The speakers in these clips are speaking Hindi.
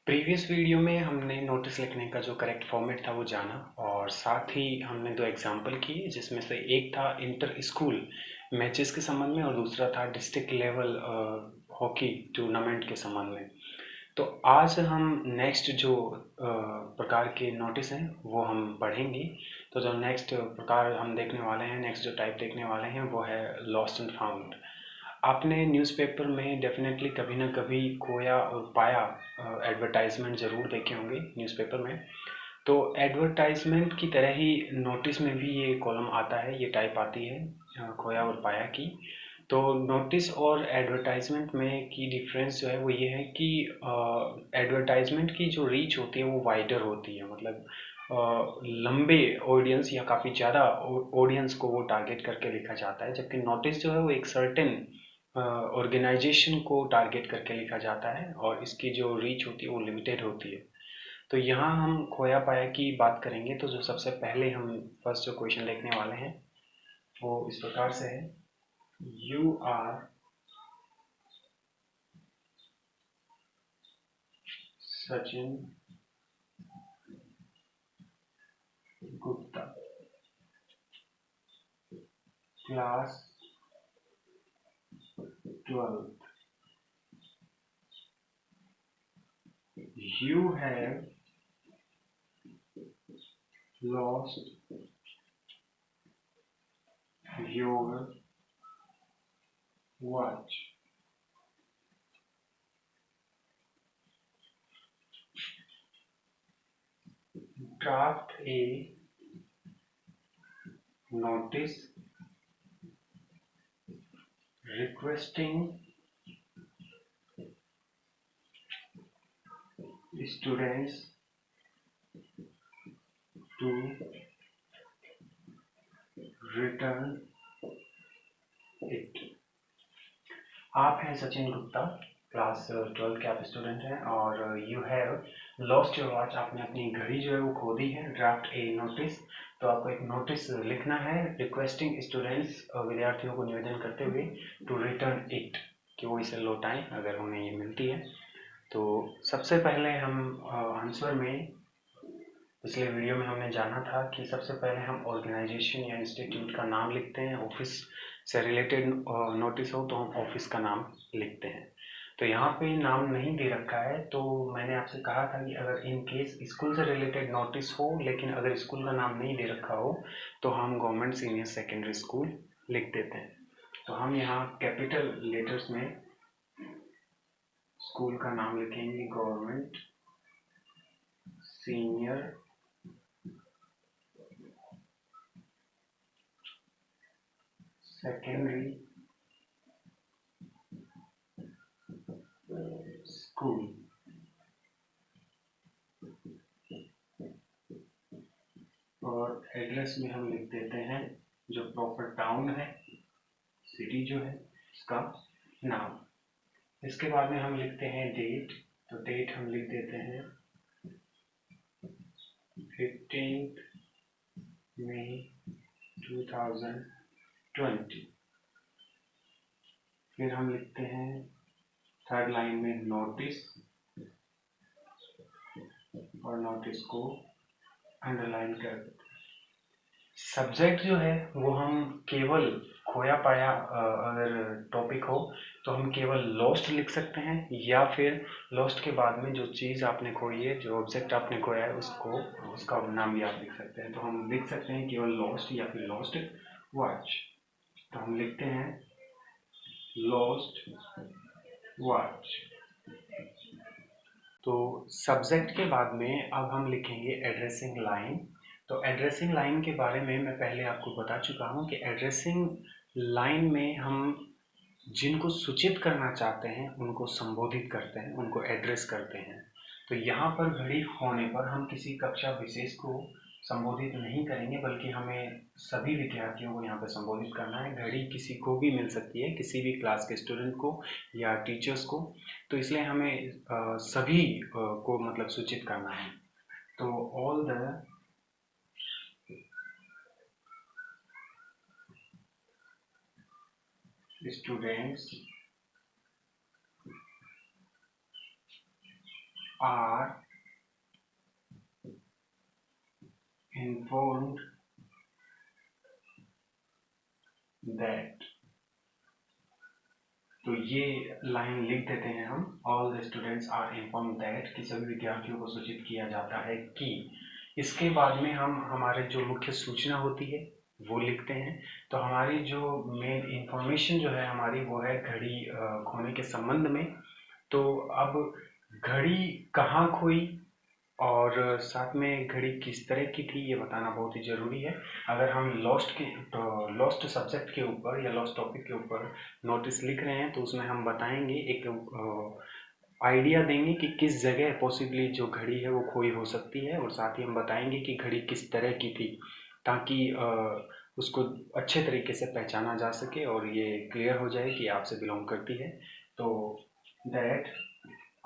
प्रीवियस वीडियो में हमने नोटिस लिखने का जो करेक्ट फॉर्मेट था वो जाना और साथ ही हमने दो एग्जाम्पल किए, जिसमें से एक था इंटर स्कूल मैचेस के संबंध में और दूसरा था डिस्ट्रिक्ट लेवल हॉकी टूर्नामेंट के संबंध में। तो आज हम नेक्स्ट जो प्रकार के नोटिस हैं वो हम पढ़ेंगे। तो जो नेक्स्ट प्रकार हम देखने वाले हैं, नेक्स्ट जो टाइप देखने वाले हैं वो है लॉस्ट एंड फाउंड। आपने न्यूज़पेपर में डेफिनेटली कभी ना कभी खोया और पाया एडवर्टाइजमेंट ज़रूर देखे होंगे न्यूज़पेपर में। तो एडवर्टाइजमेंट की तरह ही नोटिस में भी ये कॉलम आता है, ये टाइप आती है खोया और पाया की। तो नोटिस और एडवर्टाइजमेंट में की डिफरेंस जो है वो ये है कि एडवर्टाइजमेंट की जो रीच होती है वो वाइडर होती है, मतलब लंबे ऑडियंस या काफ़ी ज़्यादा ऑडियंस को वो टारगेट करके लिखा जाता है, जबकि नोटिस जो है वो एक सर्टेन ऑर्गेनाइजेशन को टारगेट करके लिखा जाता है और इसकी जो रीच होती है वो लिमिटेड होती है। तो यहाँ हम खोया पाया की बात करेंगे। तो जो सबसे पहले हम फर्स्ट जो क्वेश्चन देखने वाले हैं वो इस प्रकार से है, you are Sachin Gupta, class 12, you have lost your watch. Draft a notice requesting students to return it. आप हैं सचिन गुप्ता, क्लास 12 के आप स्टूडेंट हैं और you have lost your watch, आपने अपनी घड़ी जो है वो खो दी है। ड्राफ्ट ए नोटिस, तो आपको एक नोटिस लिखना है रिक्वेस्टिंग स्टूडेंट्स, विद्यार्थियों को निवेदन करते हुए टू रिटर्न इट, कि वो इसे लौटाएं अगर उन्हें ये मिलती है। तो सबसे पहले हम आंसर में, पिछले वीडियो में हमने जाना था कि सबसे पहले हम ऑर्गेनाइजेशन या इंस्टीट्यूट का नाम लिखते हैं। ऑफिस से रिलेटेड नोटिस हो तो हम ऑफिस का नाम लिखते हैं। तो यहाँ पे नाम नहीं दे रखा है, तो मैंने आपसे कहा था कि अगर इन केस स्कूल से रिलेटेड नोटिस हो लेकिन अगर स्कूल का नाम नहीं दे रखा हो तो हम गवर्नमेंट सीनियर सेकेंडरी स्कूल लिख देते हैं। तो हम यहाँ कैपिटल लेटर्स में स्कूल का नाम लिखेंगे, गवर्नमेंट सीनियर सेकेंडरी स्कूल। और एड्रेस में हम लिख देते हैं जो प्रॉपर टाउन है, सिटी जो है उसका नाम। इसके बाद में हम लिखते हैं डेट, तो डेट हम लिख देते हैं 15 मई 2020। फिर हम लिखते हैं थर्ड लाइन में नोटिस, और नोटिस को अंडरलाइन कर देते हैं। सब्जेक्ट जो है वो हम केवल खोया पाया अगर टॉपिक हो तो हम केवल लॉस्ट लिख सकते हैं, या फिर लॉस्ट के बाद में जो चीज़ आपने खोई है, जो ऑब्जेक्ट आपने खोया है उसको, उसका नाम भी आप लिख सकते हैं। तो हम लिख सकते हैं केवल लॉस्ट या फिर लॉस्ट वॉच। तो हम लिखते हैं लॉस्ट वॉच। तो सब्जेक्ट के बाद में अब हम लिखेंगे एड्रेसिंग लाइन। तो एड्रेसिंग लाइन के बारे में मैं पहले आपको बता चुका हूँ कि एड्रेसिंग लाइन में हम जिनको सूचित करना चाहते हैं उनको संबोधित करते हैं, उनको एड्रेस करते हैं। तो यहाँ पर घड़ी होने पर हम किसी कक्षा विशेष को संबोधित नहीं करेंगे, बल्कि हमें सभी विद्यार्थियों को यहाँ पर संबोधित करना है। घड़ी किसी को भी मिल सकती है, किसी भी क्लास के स्टूडेंट को या टीचर्स को, तो इसलिए हमें सभी को मतलब सूचित करना है। तो all the students are informed that, तो ये लाइन लिख देते हैं हम, all the students are inform that, कि सभी विद्यार्थियों को सूचित किया जाता है कि। इसके बाद में हम हमारे जो मुख्य सूचना होती है वो लिखते हैं। तो हमारी जो मेन इंफॉर्मेशन जो है हमारी वो है घड़ी खोने के संबंध में। तो अब घड़ी कहाँ खोई और साथ में घड़ी किस तरह की थी ये बताना बहुत ही ज़रूरी है। अगर हम लॉस्ट सब्जेक्ट के ऊपर या लॉस्ट टॉपिक के ऊपर नोटिस लिख रहे हैं तो उसमें हम बताएंगे, एक आइडिया देंगे कि किस जगह पॉसिबली जो घड़ी है वो खोई हो सकती है, और साथ ही हम बताएंगे कि घड़ी किस तरह की थी, ताकि उसको अच्छे तरीके से पहचाना जा सके और ये क्लियर हो जाए कि आपसे बिलोंग करती है। तो that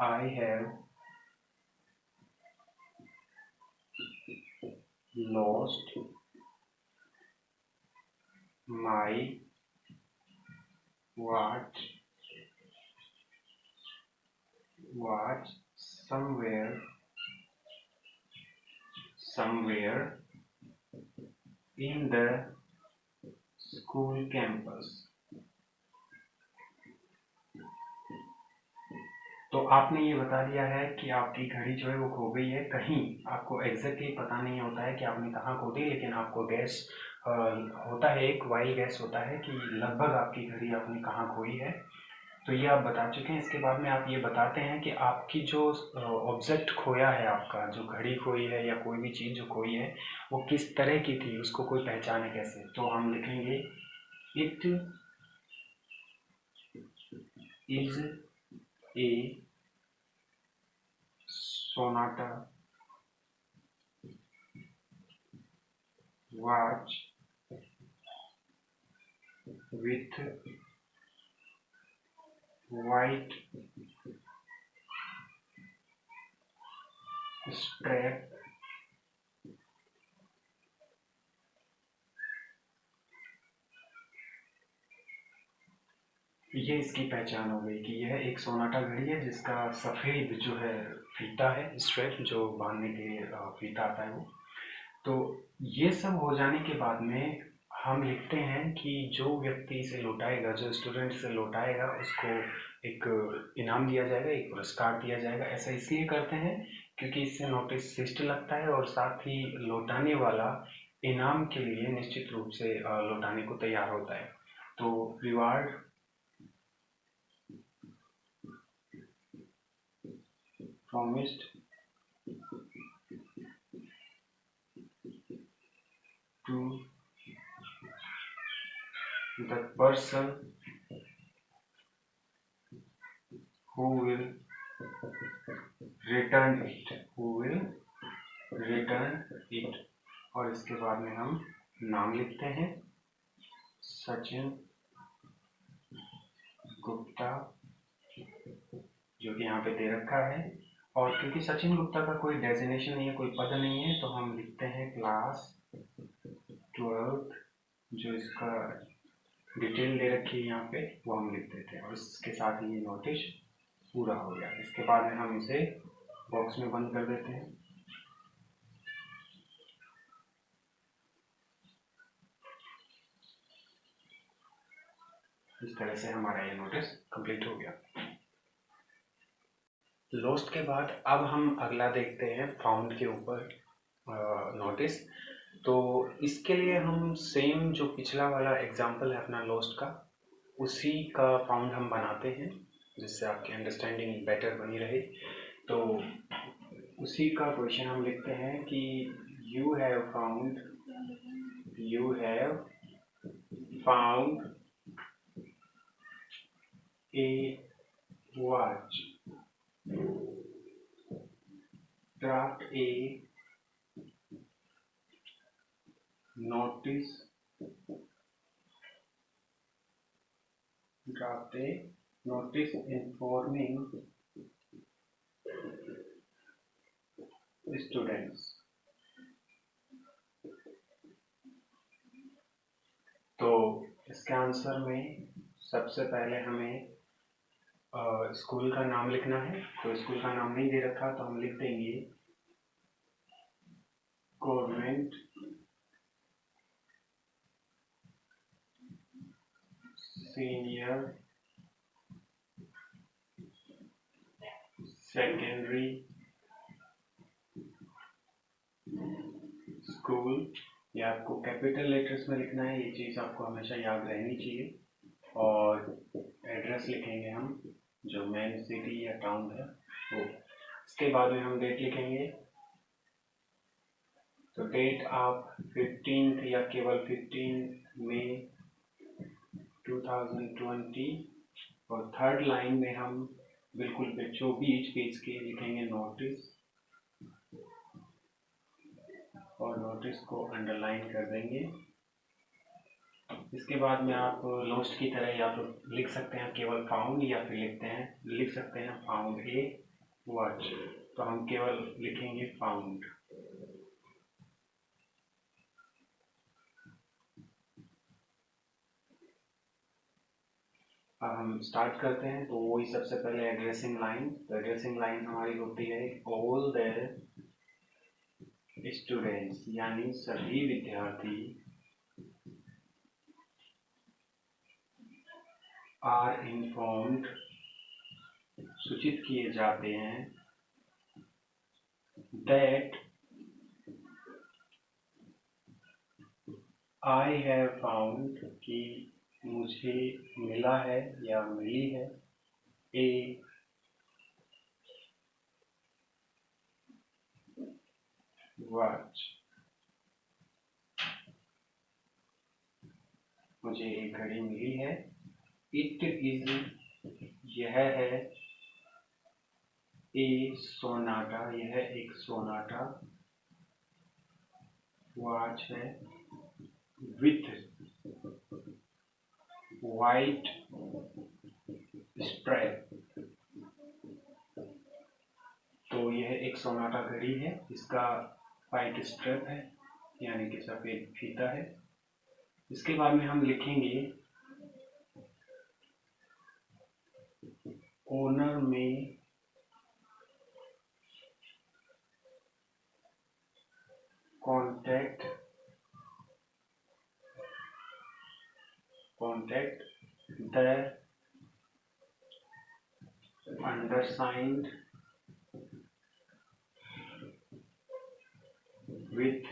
I have lost my watch somewhere in the school campus। तो आपने ये बता दिया है कि आपकी घड़ी जो है वो खो गई है कहीं। आपको एग्जैक्टली पता नहीं होता है कि आपने कहाँ खो दी, लेकिन आपको गैस होता है, एक वाइल्ड गैस होता है कि लगभग आपकी घड़ी आपने कहाँ खोई है। तो ये आप बता चुके हैं। इसके बाद में आप ये बताते हैं कि आपकी जो ऑब्जेक्ट खोया है, आपका जो घड़ी खोई है या कोई भी चीज़ जो खोई है वो किस तरह की थी, उसको कोई पहचाने कैसे। तो हम लिखेंगे it is a Sonata watch with white strap ये इसकी पहचान हो गई कि यह एक सोनाटा घड़ी है जिसका सफ़ेद जो है फीता है, स्ट्रैप जो बांधने के लिए फीता आता है वो। तो ये सब हो जाने के बाद में हम लिखते हैं कि जो व्यक्ति इसे लौटाएगा, जो स्टूडेंट इसे लौटाएगा, उसको एक इनाम दिया जाएगा, एक पुरस्कार दिया जाएगा। ऐसा इसलिए करते हैं क्योंकि इससे नोटिस शिष्ट लगता है और साथ ही लौटाने वाला इनाम के लिए निश्चित रूप से लौटाने को तैयार होता है। तो reward promised to the person who will return it, और इसके बाद में हम नाम लिखते हैं सचिन गुप्ता, जो कि यहाँ पे दे रखा है। और क्योंकि सचिन गुप्ता का कोई डेजिग्नेशन नहीं है, कोई पद नहीं है, तो हम लिखते हैं क्लास 12, जो इसका डिटेल दे रखी है यहाँ पे वो हम लिख देते हैं, और इसके साथ ही ये नोटिस पूरा हो गया। इसके बाद में हम इसे बॉक्स में बंद कर देते हैं। इस तरह से हमारा ये नोटिस कंप्लीट हो गया। लॉस्ट के बाद अब हम अगला देखते हैं फाउंड के ऊपर नोटिस। तो इसके लिए हम सेम जो पिछला वाला एग्जांपल है अपना लॉस्ट का, उसी का फाउंड हम बनाते हैं जिससे आपकी अंडरस्टैंडिंग बेटर बनी रहे। तो उसी का क्वेश्चन हम लिखते हैं कि you have found a watch, draft A notice informing students. तो इसके आंसर में सबसे पहले हमें स्कूल का नाम लिखना है। तो स्कूल का नाम नहीं दे रखा तो हम लिख देंगे गवर्नमेंट सीनियर सेकेंडरी स्कूल। ये आपको कैपिटल लेटर्स में लिखना है, ये चीज़ आपको हमेशा याद रहनी चाहिए। और एड्रेस लिखेंगे हम, जो मेन सिटी या टाउन है वो। इसके बाद में हम डेट लिखेंगे। तो डेट आप 15 या केवल 15 मई 2020। और थर्ड लाइन में हम बिल्कुल बीचों बीच पेज के लिखेंगे नोटिस, और नोटिस को अंडरलाइन कर देंगे। इसके बाद में आप लोस्ट की तरह या तो लिख सकते हैं केवल फाउंड, या फिर लिख सकते हैं फाउंड ए वॉच। तो हम केवल लिखेंगे फाउंड। अब हम स्टार्ट करते हैं। तो वही सबसे पहले एड्रेसिंग लाइन। तो एड्रेसिंग लाइन हमारी होती है ऑल द स्टूडेंट्स, यानी सभी विद्यार्थी आर इन्फॉर्म्ड, सूचित किए जाते हैं, दैट आई हैव फाउंड, कि मुझे मिला है या मिली है, ए वॉच, मुझे एक घड़ी मिली है। इट इज, यह है, ए सोनाटा, यह एक सोनाटा वॉच है, विथ वाइट स्ट्रैप। तो यह एक सोनाटा घड़ी है, इसका वाइट स्ट्रैप है, यानी कि सफेद फीता है। इसके बाद में हम लिखेंगे ओनर में contact the undersigned with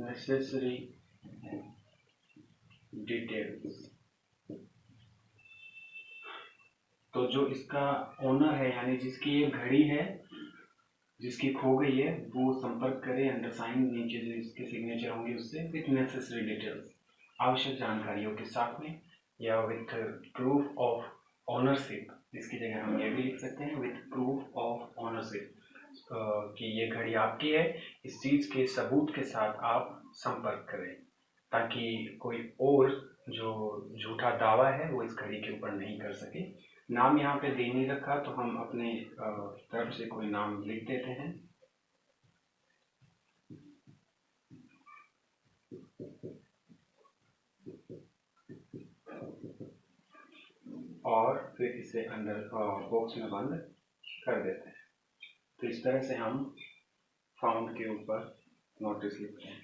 necessary details। तो जो इसका ओनर है, यानी जिसकी ये घड़ी है, जिसकी खो गई है, वो संपर्क करे अंडरसाइन, नीचे जो इसके सिग्नेचर होंगे उससे, विथ नेसेसरी डिटेल्स, आवश्यक जानकारियों के साथ में, या विथ प्रूफ ऑफ ऑनरशिप। इसकी जगह हम ये भी लिख सकते हैं विथ प्रूफ ऑफ ऑनरशिप, कि ये घड़ी आपकी है, इस चीज के सबूत के साथ आप संपर्क करें, ताकि कोई और जो झूठा दावा है वो इस घड़ी के ऊपर नहीं कर सके। नाम यहाँ पे दे नहीं रखा, तो हम अपने तरफ से कोई नाम लिख देते हैं। और फिर इसे अंदर बॉक्स में बंद कर देते हैं। तो इस तरह से हम फाउंड के ऊपर नोटिस लिखते हैं।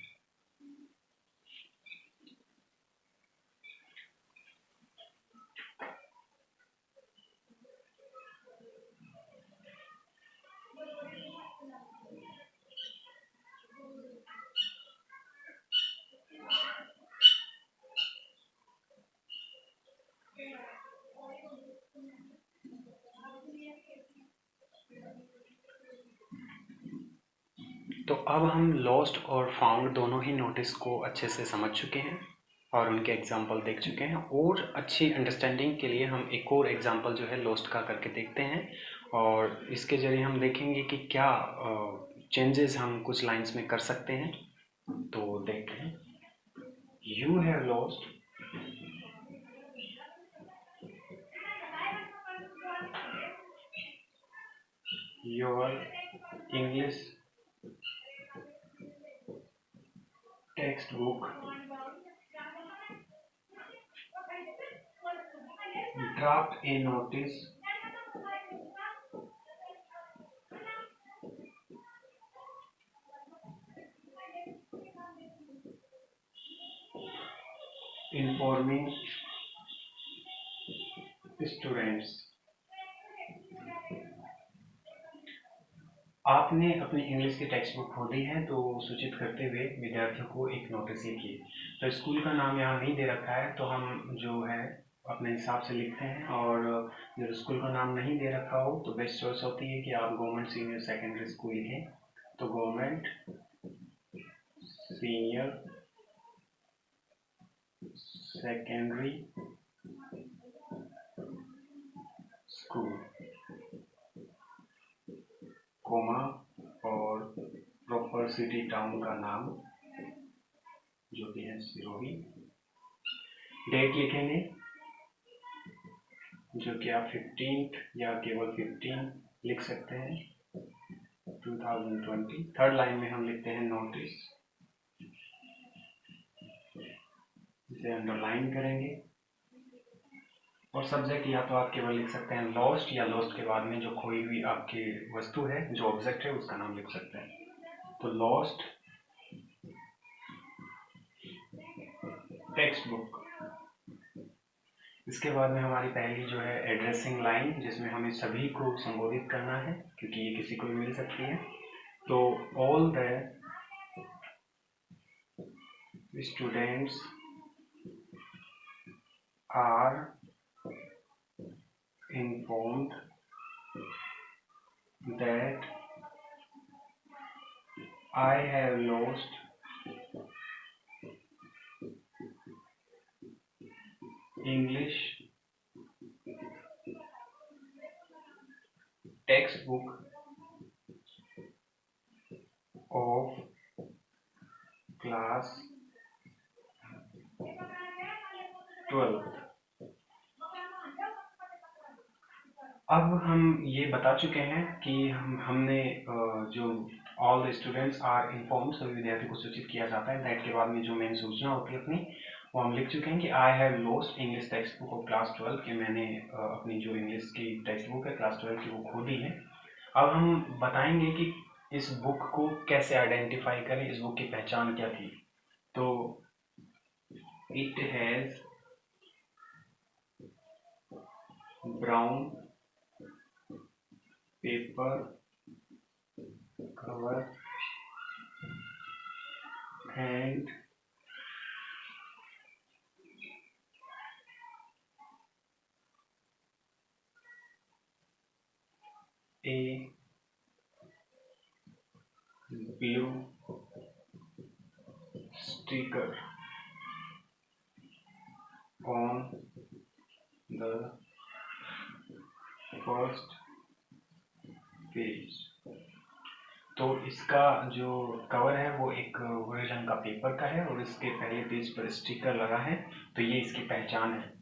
तो अब हम लॉस्ट और फाउंड दोनों ही नोटिस को अच्छे से समझ चुके हैं और उनके एग्जाम्पल देख चुके हैं। और अच्छी अंडरस्टैंडिंग के लिए हम एक और एग्जाम्पल जो है लॉस्ट का करके देखते हैं, और इसके जरिए हम देखेंगे कि क्या चेंजेस हम कुछ लाइंस में कर सकते हैं। तो देखते हैं। You have lost your English text book draft A notice informing students। आपने अपनी इंग्लिश की टेक्स्ट बुक खो दी है तो सूचित करते हुए विद्यार्थियों को एक नोटिस लिखिए। तो स्कूल का नाम यहाँ नहीं दे रखा है तो हम जो है अपने हिसाब से लिखते हैं, और जब स्कूल का नाम नहीं दे रखा हो तो बेस्ट चॉइस होती है कि आप गवर्नमेंट सीनियर सेकेंडरी स्कूल लिखें। तो government senior secondary school, comma और प्रॉपर सिटी टाउन का नाम जो कि है सिरोही। डेट लिखेंगे जो कि आप 15 या केवल 15 लिख सकते हैं 2020। थर्ड लाइन में हम लिखते हैं नोटिस, इसे अंडरलाइन करेंगे। और सब्जेक्ट या तो आप केवल लिख सकते हैं लॉस्ट, या लॉस्ट के बाद में जो खोई हुई आपकी वस्तु है, जो ऑब्जेक्ट है, उसका नाम लिख सकते हैं। तो लॉस्ट टेक्स्ट बुक। इसके बाद में हमारी पहली जो है एड्रेसिंग लाइन, जिसमें हमें सभी को संबोधित करना है क्योंकि ये किसी को भी मिल सकती है। तो all the students are informed that I have lost English textbook of class 12th। अब हम ये बता चुके हैं कि हमने जो all the students are informed, सभी विद्यार्थी को सूचित किया जाता है। दैट के बाद में जो मेन सूचना होती है अपनी, वो हम लिख चुके हैं कि I have lost English text book of class 12, कि मैंने अपनी जो इंग्लिश की टेक्स्ट बुक है क्लास 12 की वो खो दी है। अब हम बताएंगे कि इस बुक को कैसे आइडेंटिफाई करें, इस बुक की पहचान क्या थी। तो it has brown paper cover and a blue sticker on the first page। तो इसका जो कवर है वो एक भूरे रंग का पेपर का है और इसके पहले पेज पर स्टिकर लगा है, तो ये इसकी पहचान है।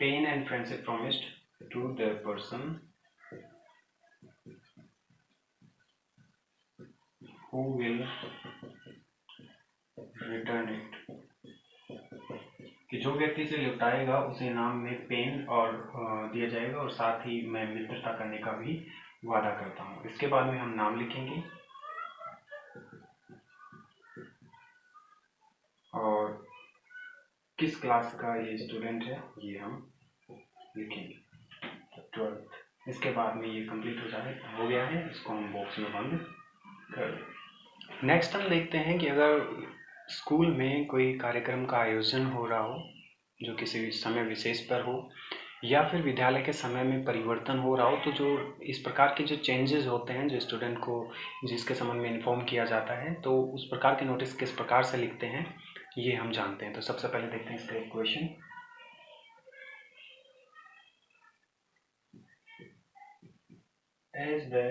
Pain and friendship promised to the person who will return it, कि जो व्यक्ति से लौटाएगा उसे इनाम में पेन और दिया जाएगा, और साथ ही मैं मित्रता करने का भी वादा करता हूँ। इसके बाद में हम नाम लिखेंगे और किस क्लास का ये स्टूडेंट है ये हम लिखेंगे, 12th। इसके बाद में ये कंप्लीट हो गया है, इसको हम बॉक्स में बंद कर दें। नेक्स्ट हम देखते हैं कि अगर स्कूल में कोई कार्यक्रम का आयोजन हो रहा हो जो किसी समय विशेष पर हो, या फिर विद्यालय के समय में परिवर्तन हो रहा हो, तो जो इस प्रकार के जो चेंजेस होते हैं जो स्टूडेंट को जिसके संबंध में इन्फॉर्म किया जाता है, तो उस प्रकार के नोटिस किस प्रकार से लिखते हैं ये हम जानते हैं। तो सबसे पहले देखते हैं इसका एक question. As the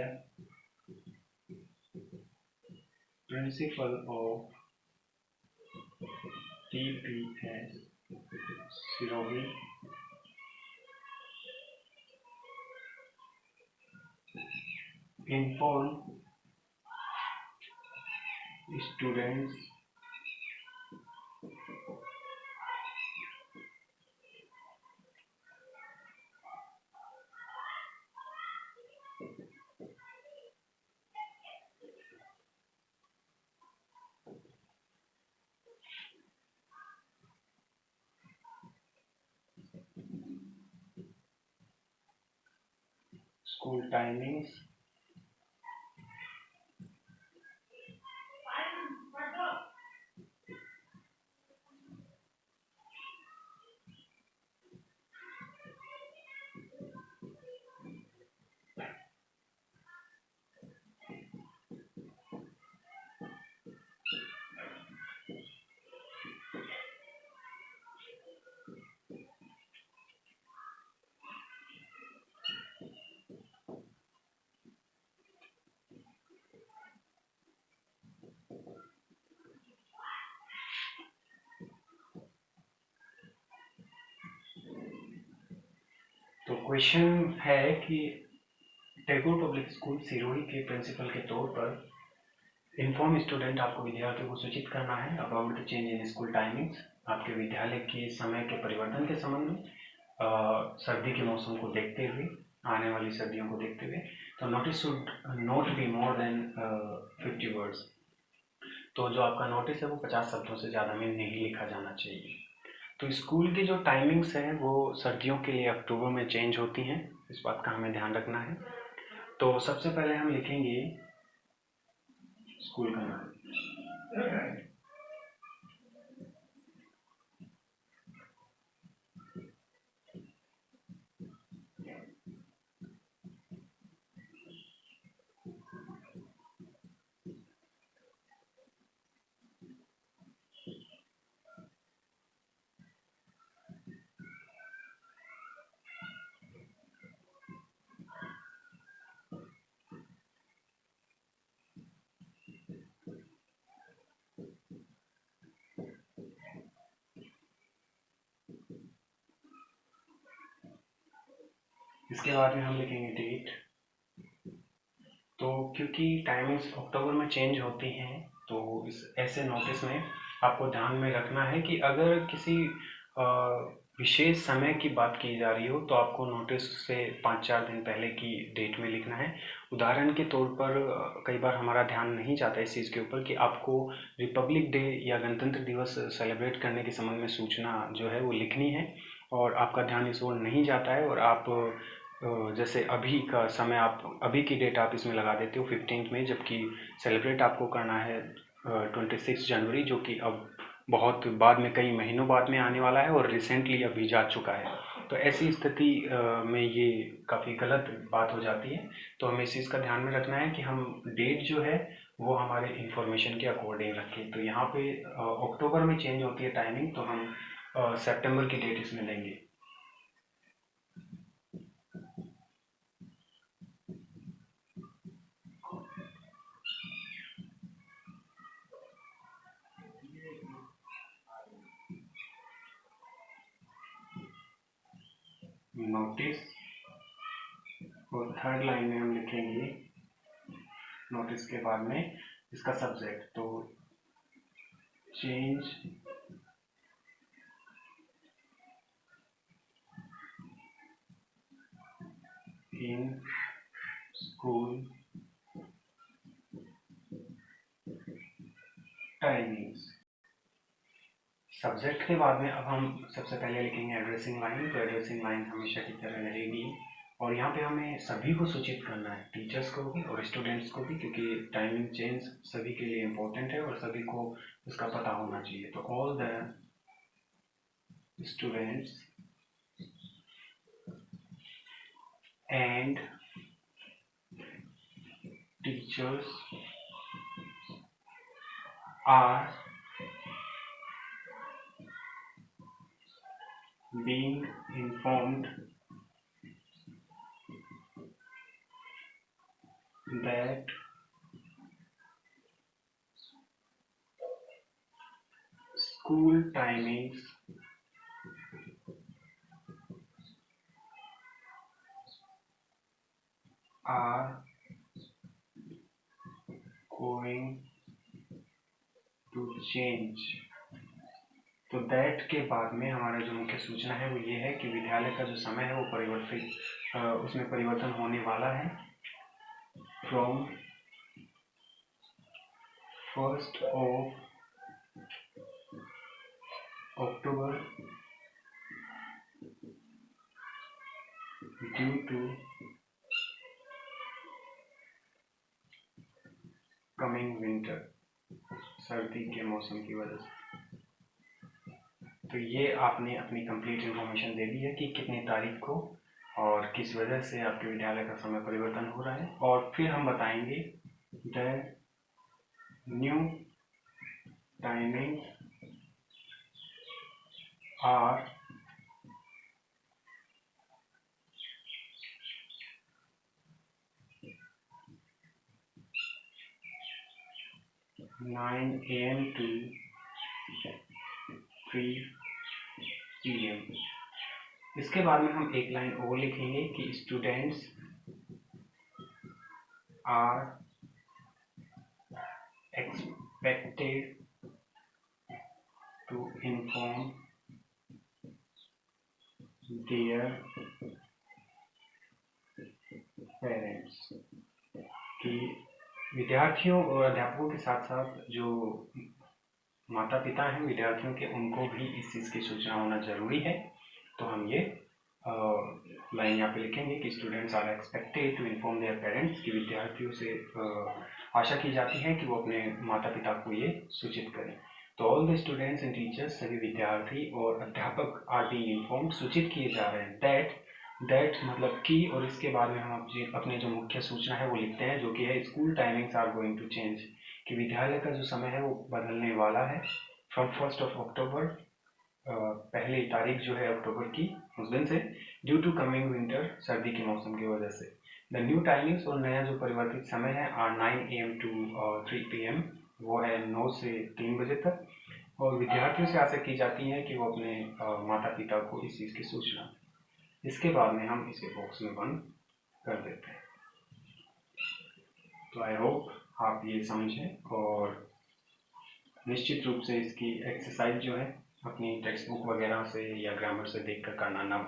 principal of TPS Sirohi, inform students school timings तो क्वेश्चन है कि टैगोर पब्लिक स्कूल सिरोही के प्रिंसिपल के तौर पर इन्फॉर्म स्टूडेंट आपको विद्यार्थियों को सूचित करना है about the change in school timings आपके विद्यालय के समय के परिवर्तन के संबंध में सर्दी के मौसम को देखते हुए आने वाली सर्दियों को देखते हुए तो notice should not be more than 50 words. तो जो आपका नोटिस है वो 50 शब्दों से ज़्यादा में नहीं लिखा जाना चाहिए। तो स्कूल की जो टाइमिंग्स हैं वो सर्दियों के लिए अक्टूबर में चेंज होती हैं, इस बात का हमें ध्यान रखना है। तो सबसे पहले हम लिखेंगे स्कूल का नाम। इसके बाद में हम लिखेंगे डेट। तो क्योंकि टाइमिंग्स अक्टूबर में चेंज होती हैं तो इस ऐसे नोटिस में आपको ध्यान में रखना है कि अगर किसी विशेष समय की बात की जा रही हो तो आपको नोटिस से 5-4 दिन पहले की डेट में लिखना है। उदाहरण के तौर पर कई बार हमारा ध्यान नहीं जाता इस चीज़ के ऊपर कि आपको रिपब्लिक डे या गणतंत्र दिवस सेलिब्रेट करने के संबंध में सूचना जो है वो लिखनी है और आपका ध्यान इस ओर नहीं जाता है और आप जैसे अभी का समय आप अभी की डेट आप इसमें लगा देते हो 15 में, जबकि सेलिब्रेट आपको करना है 26 जनवरी जो कि अब बहुत बाद में कई महीनों बाद में आने वाला है और रिसेंटली अभी जा चुका है। तो ऐसी स्थिति में ये काफ़ी गलत बात हो जाती है। तो हमें इस चीज़ का ध्यान में रखना है कि हम डेट जो है वो हमारे इंफॉर्मेशन के अकॉर्डिंग रखें। तो यहाँ पे अक्टूबर में चेंज होती है टाइमिंग तो हम सितंबर की डेट इसमें लेंगे। नोटिस और थर्ड लाइन में हम लिखेंगे नोटिस के बाद में इसका सब्जेक्ट। तो change in school timings. Subject के बाद में अब हम सबसे पहले लिखेंगे एड्रेसिंग लाइन। तो एड्रेसिंग लाइन हमेशा की तरह रहेगी और यहाँ पे हमें सभी को सूचित करना है, टीचर्स को भी और स्टूडेंट्स को भी, क्योंकि टाइमिंग चेंज सभी के लिए इम्पोर्टेंट है और सभी को उसका पता होना चाहिए। तो all the students and teachers are being informed that school timings are going to change. तो दैट के बाद में हमारा जो मुख्य सूचना है वो ये है कि विद्यालय का जो समय है वो उसमें परिवर्तन होने वाला है from 1st of October due to coming winter, सर्दी के मौसम की वजह से। तो ये आपने अपनी कंप्लीट इन्फॉर्मेशन दे दी है कि कितनी तारीख को और किस वजह से आपके विद्यालय का समय परिवर्तन हो रहा है। और फिर हम बताएंगे the new timing are 9 AM to 3 PM। इसके बाद में हम एक लाइन और लिखेंगे कि students are expected to inform their parents, कि विद्यार्थियों और अध्यापकों के साथ साथ जो माता पिता हैं विद्यार्थियों के, उनको भी इस चीज़ की सूचना होना जरूरी है। तो हम ये लाइन यहाँ पे लिखेंगे कि students are expected to inform their parents, कि विद्यार्थियों से आशा की जाती है कि वो अपने माता पिता को ये सूचित करें। तो all the students and teachers, सभी विद्यार्थी और अध्यापक आर बीइंग इन्फॉर्म्ड, सूचित किए जा रहे हैं दैट मतलब कि, और इसके बाद में हम अपने जो मुख्य सूचना है वो लिखते हैं जो कि है school timings are going to change, कि विद्यालय का जो समय है वो बदलने वाला है फ्रॉम 1st of October, पहली तारीख जो है अक्टूबर की, उस दिन से, ड्यू टू कमिंग विंटर, सर्दी के मौसम की वजह से। द न्यू टाइमिंग्स, और नया जो परिवर्तित समय है, आर 9 AM to 3 PM, वो है 9 से 3 बजे तक। और विद्यार्थियों से आशा की जाती है कि वो अपने माता पिता को इस चीज़ की सूचना। इसके बाद में हम इसे बॉक्स में बंद कर देते हैं। तो आई होप आप ये समझें और निश्चित रूप से इसकी एक्सरसाइज जो है अपनी टेक्स्ट बुक वगैरह से या ग्रामर से देखकर करना ना